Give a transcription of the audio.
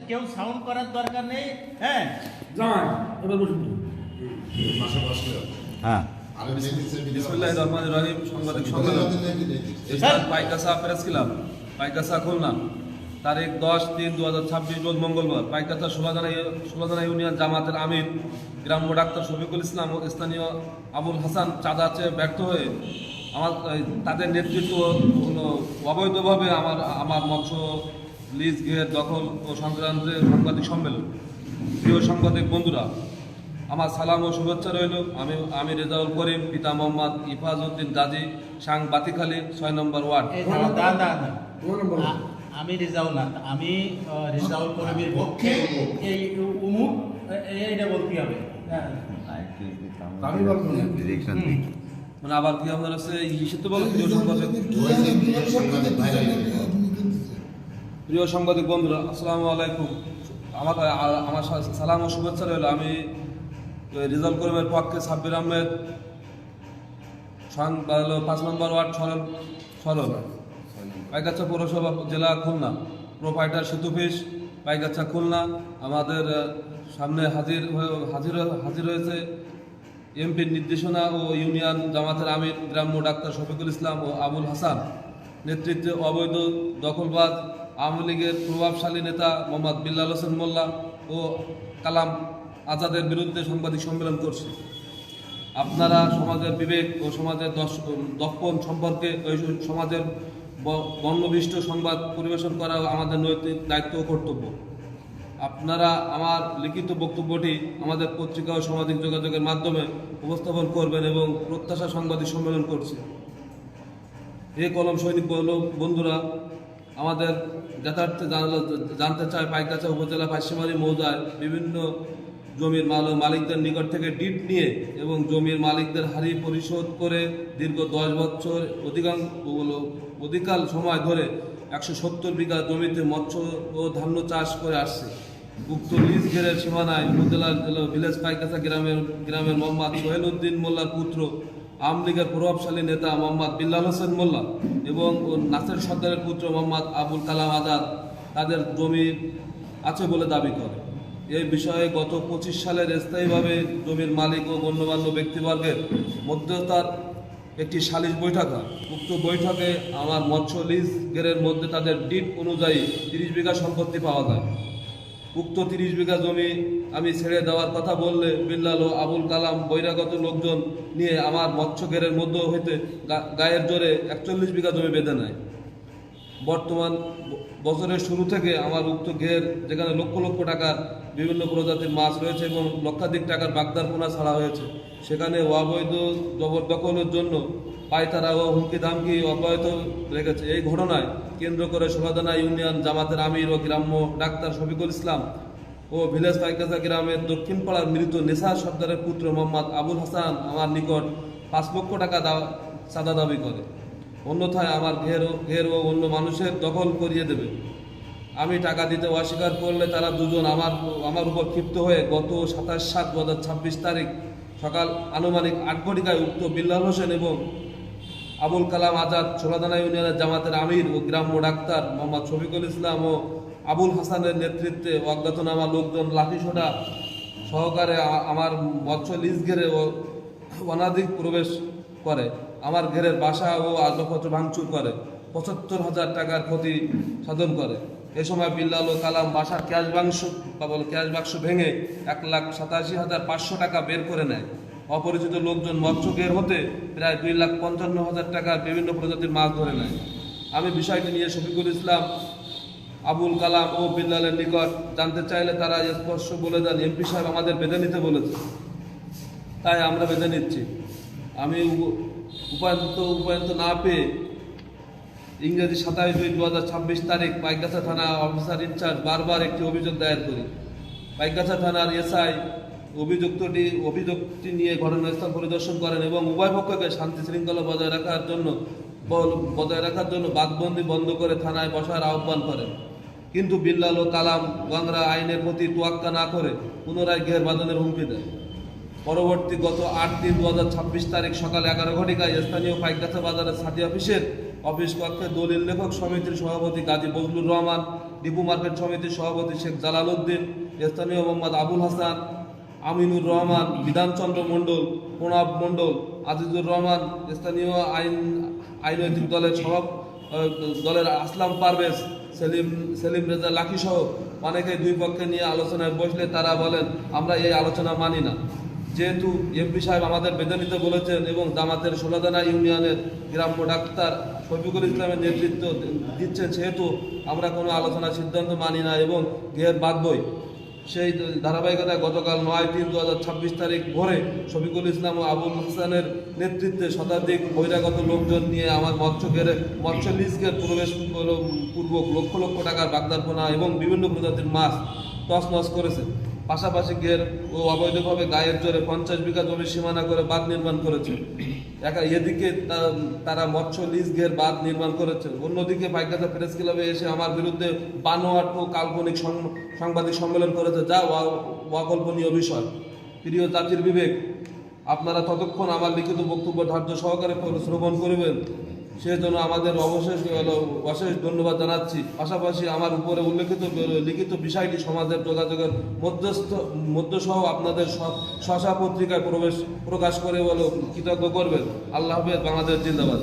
কেউ সাউন্ড করার দরকার নেই। হ্যাঁ যান এবার বসুন। হ্যাঁ বিসমিল্লাহির রহমানির রহিম। সাংবাদিক সম্মেলন স্থান পাইকাসা প্রেস ক্লাব, পাইকাসা, খুলনা। তারিখ 10-3-2026 রোজ মঙ্গলবার। পাইকাসা ষোলাদানা ইউনিয়ন জামাতের আমির গ্রাম্য ডাক্তার শফিকুল ইসলাম ও স্থানীয় আবুল হাসান চাঁদা চেয়ে ব্যর্থ হয়ে তাদের নেতৃত্ব অবৈধভাবে আমার মৎস্য লিজ গৃহের দখল ও সংক্রান্তে সাংবাদিক সম্মেলন। প্রিয় সাংবাদিক বন্ধুরা, আমার সালাম ও শুভেচ্ছা রইল। আমি রেজাউল করিম, পিতা মোহাম্মদ ইফাজউদ্দিন গাজী, সাং বাতিখালী, 6 নম্বর ওয়ার্ড। আমি রেজাউল না, আমি রেজাউল করিমের পক্ষে এই উমুক এইটা বলতে হবে। মানে আবার কি আপনার আছে ইসে তো বলো। প্রিয় সাংবাদিক বন্ধুরা, আসসালামু আলাইকুম। আমার সালাম ও শুভেচ্ছা রইল। আমি রেজাউল করিমের পক্ষে সাব্বির আহমেদ, 5 নম্বর ওয়ার্ড, সরল, পাইকাচ্চা পৌরসভা, জেলা খুলনা। প্রোপাইটার সেতুফিস, পাইকাচ্চা, খুলনা। আমাদের সামনে হাজির হয়েছে এমপির নির্দেশনা ও ইউনিয়ন জামাতের আমির গ্রাম্য ডাক্তার শফিকুল ইসলাম ও আবুল হাসান নেতৃত্বে অবৈধ দখলবাজ আওয়ামী লীগের প্রভাবশালী নেতা মোহাম্মদ বিল্লাল হোসেন মোল্লা ও কালাম আজাদের বিরুদ্ধে সাংবাদিক সম্মেলন করছে। আপনারা সমাজের বিবেক ও সমাজের দর্পণ সম্পর্কে ওই সমাজের বর্ণবিষ্ট সংবাদ পরিবেশন করা আমাদের নৈতিক দায়িত্ব ও কর্তব্য। আপনারা আমার লিখিত বক্তব্যটি আমাদের পত্রিকা ও সামাজিক যোগাযোগের মাধ্যমে উপস্থাপন করবেন এবং প্রত্যাশা সাংবাদিক সম্মেলন করছি। এই কলম সৈনিক বন্ধুরা, আমাদের যথার্থে জানতে চায় পাইকাচা উপজেলা পাঁচশিমারি মৌজায় বিভিন্ন জমির মালিকদের নিকট থেকে ডিড নিয়ে এবং জমির মালিকদের হারি পরিশোধ করে দীর্ঘ 10 বছর অধিকাল সময় ধরে 170 বিঘা জমিতে মৎস্য ও ধান্য চাষ করে আসছে। উক্ত লিজ ঘেরের সীমানায় উপজেলার ভিলেজ পাইকাচা গ্রামের মোহাম্মদ সোহেল উদ্দিন মোল্লার পুত্র আওয়ামী লীগের প্রভাবশালী নেতা মোহাম্মদ বিল্লাল হোসেন মোল্লা এবং নাসের সর্দারের পুত্র মোহাম্মদ আবুল কালাম আজাদ তাদের জমি আছে বলে দাবি করে। এই বিষয়ে গত 25 সালের স্থায়ীভাবে জমির মালিক ও গণ্যমান্য ব্যক্তিবর্গের মধ্যতার একটি সালিশ বৈঠক হয়। উক্ত বৈঠকে আমার মৎস্য লিজ গেরের মধ্যে তাদের ডিড অনুযায়ী 30 বিঘা সম্পত্তি পাওয়া যায়। উক্ত 30 বিঘা জমি আমি ছেড়ে দেওয়ার কথা বললে বিল্লাল ও আবুল কালাম বহিরাগত লোকজন নিয়ে আমার মৎস্য ঘেরের মধ্য হইতে গায়ের জোরে 41 বিঘা জমি বেঁধে নেয়। বর্তমান বছরের শুরু থেকে আমার উক্ত ঘের, যেখানে লক্ষ লক্ষ টাকার বিভিন্ন প্রজাতির মাছ রয়েছে এবং লক্ষাধিক টাকার বাগদার পোনা ছাড়া হয়েছে, সেখানে অবৈধ জবরদখলের জন্য পায়তারা ও হুমকি ধামকি অব্যাহত রেখেছে। এই ঘটনায় কেন্দ্র করে ষোলাদানা ইউনিয়ন জামাতের আমির ও গ্রাম্য ডাক্তার শফিকুল ইসলাম ও ভিলেজ পাইকাচা গ্রামের দক্ষিণ পাড়ার মৃত নেসার সর্দারের পুত্র মোহাম্মদ আবুল হাসান আমার নিকট 5 লক্ষ টাকা চাঁদা দাবি করে। অন্যথায় আমার ঘের ও অন্য মানুষের দখল করিয়ে দেবে। আমি টাকা দিতে অস্বীকার করলে তারা দুজন আমার উপর ক্ষিপ্ত হয়ে গত 27/7/2026 তারিখ সকাল আনুমানিক 8 ঘটিকায় উক্ত বিল্লাল হোসেন এবং আবুল কালাম আজাদ ষোলাদানা ইউনিয়নের জামাতের আমির ও গ্রাম্য ডাক্তার মোহাম্মদ শফিকুল ইসলাম ও আবুল হাসানের নেতৃত্বে অজ্ঞাতনামা লোকজন লাঠিসোঁটা সহকারে আমার মৎস্য লিজ ঘেরে ও অনাধিক প্রবেশ করে, আমার ঘেরের বাসা ও আসবাবপত্র ভাঙচুর করে, 75,000 টাকার ক্ষতি সাধন করে। এ সময় বিল্লাল ও কালাম বাসার ক্যাশ বাক্স ভেঙে 1,87,500 টাকা বের করে নেয়। অপরিচিত লোকজন মৎস্য ঘের হতে প্রায় 2,55,000 টাকার বিভিন্ন প্রজাতির মাছ ধরে নেয়। আমি বিষয়টি নিয়ে শফিকুল ইসলাম, আবুল কালাম ও বিল্লালের নিকট জানতে চাইলে তারা স্পষ্ট বলে দেন, এমপি সাহেব আমাদের বেঁধে নিতে বলেছে, তাই আমরা বেঁধে নিচ্ছি। আমি উপায়ন্ত না পেয়ে ইংরেজি 27/2/2026 তারিখ পাইকাচা থানা অফিসার ইনচার্জ বারবার একটি অভিযোগ দায়ের করি। পাইকাচা থানার এসআই অভিযোগটি নিয়ে ঘটনাস্থল পরিদর্শন করেন এবং উভয় পক্ষকে শান্তি শৃঙ্খলা বজায় রাখার জন্য বাঘবন্দি বন্ধ করে থানায় বসার আহ্বান করেন। কিন্তু বিল্লাল ও কালাম গংরা আইনের প্রতি তোয়াক্কা না করে পুনরায় ঘের বাঁধনের হুমকি দেয়। পরবর্তী গত 8/3/2026 তারিখ সকাল 11 ঘটিকায় স্থানীয় পাইকাচা বাজারের সাদি অফিস কক্ষে দলিল লেখক সমিতির সভাপতি গাজী বজলুর রহমান ডিপু মার্কেট সমিতির সভাপতি শেখ জালাল উদ্দিন, স্থানীয় মোহাম্মদ আবুল হাসান, আমিনুর রহমান, বিধানচন্দ্র মণ্ডল, প্রণব মণ্ডল, আজিজুর রহমান, স্থানীয় আইনৈতিক দলের দলের আসলাম পারভেজ, সেলিম রেজা লাকি সহ অনেকে দুই পক্ষে নিয়ে আলোচনায় বসলে তারা বলেন আমরা এই আলোচনা মানি না। যেহেতু এমপি সাহেব আমাদের বেঁধে নিতে বলেছেন এবং জামাতের ষোলদানা ইউনিয়নের গ্রাম্য ডাক্তার শফিকুল ইসলামের নেতৃত্ব দিচ্ছেন, সেহেতু আমরা কোনো আলোচনার সিদ্ধান্ত মানি না এবং ঘের বাঁধবই। সেই ধারাবাহিকতায় গতকাল 9/3/2026 তারিখ ভোরে শফিকুল ইসলাম ও আবুল হাসানের নেতৃত্বে শতাধিক বহিরাগত লোকজন নিয়ে আমার মৎস্য লিজকে প্রবেশ পূর্বক লক্ষ লক্ষ টাকার বাগদারপোনা এবং বিভিন্ন প্রজাতির মাছ তছনছ করেছে। পাশাপাশি ঘের ও অবৈধভাবে গায়ের জোরে 50 বিঘা জমির সীমানা করে বাঁধ নির্মাণ করেছে। এদিকে তারা মৎস্য লিজ ঘের বাঁধ নির্মাণ করেছে, অন্যদিকে পাইকগাছা প্রেস ক্লাবে এসে আমার বিরুদ্ধে বানোয়াট ও কাল্পনিক সাংবাদিক সম্মেলন করেছে, যা অকল্পনীয় বিষয়। প্রিয় জাতির বিবেক, আপনারা ততক্ষণ আমার লিখিত বক্তব্য ধৈর্য সহকারে শ্রবণ করবেন সেজন্য আমাদের অশেষ ধন্যবাদ জানাচ্ছি। পাশাপাশি আমার উপরে উল্লেখিত লিখিত বিষয়টি সমাজের যোগাযোগের মধ্যসহ আপনাদের স্বশা পত্রিকায় প্রকাশ করে কৃতজ্ঞ করবেন। আল্লাহ হাফেজ। বাংলাদেশ জিন্দাবাদ।